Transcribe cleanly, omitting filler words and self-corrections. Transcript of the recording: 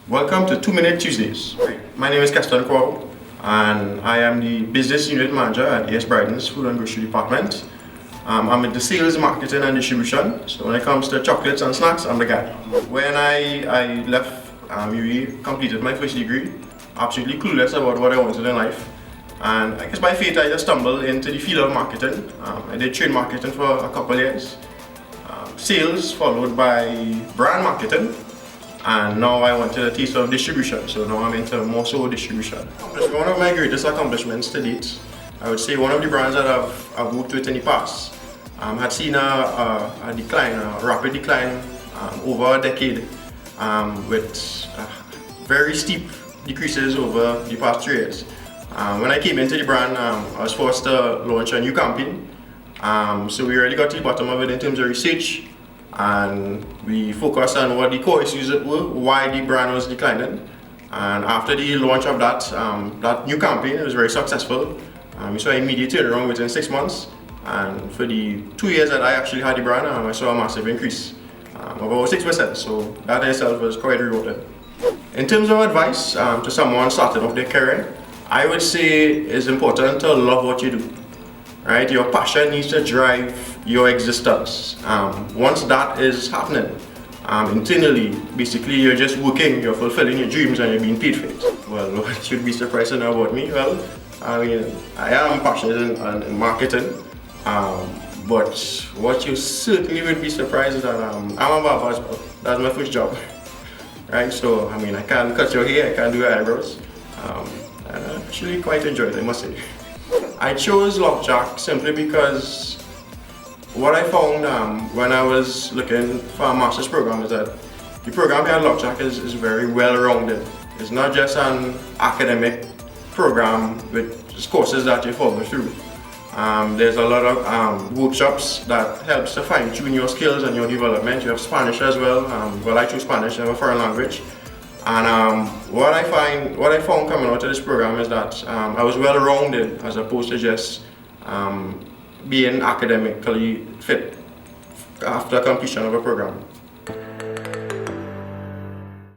Welcome to 2-Minute Tuesdays. My name is Keston Quow and I am the Business Unit Manager at BRYDEN's Food and Grocery Department. I'm in the sales, marketing and distribution, so when it comes to chocolates and snacks, I'm the guy. When I left UWI, completed my first degree, absolutely clueless about what I wanted in life. And I guess by fate I just stumbled into the field of marketing. I did trade marketing for a couple of years. Sales followed by brand marketing. And now I went to the taste of distribution, so now I'm into more so distribution. One of my greatest accomplishments to date, I would say one of the brands that I've worked with in the past had seen a decline, a rapid decline over a decade with very steep decreases over the past 3 years. When I came into the brand, I was forced to launch a new campaign. So we really got to the bottom of it in terms of research, and we focused on what the core issues were, why the brand was declining. And after the launch of that new campaign, it was very successful. We saw an immediate turnaround within 6 months, and for the 2 years that I actually had the brand, I saw a massive increase of about 6%, so that in itself was quite rewarding. In terms of advice to someone starting off their career, I would say it's important to love what you do. Right? Your passion needs to drive your existence. Once that is happening, internally, basically you're just working, you're fulfilling your dreams and you're being paid for it. Well, what should be surprising about me? Well, I mean, I am passionate in marketing, but what you certainly would be surprised is that I'm a barber as well. That's my first job. Right? So, I mean, I can't cut your hair, I can't do your eyebrows. And I actually quite enjoy it, I must say. I chose Lok Jack simply because what I found when I was looking for a master's program is that the program here at Lok Jack is very well-rounded. It's not just an academic program with courses that you follow through. There's a lot of workshops that helps to fine-tune your skills and your development. You have Spanish as well. Well, I chose Spanish, I have a foreign language. And what I found coming out of this program is that I was well-rounded as opposed to just being academically fit after completion of a program.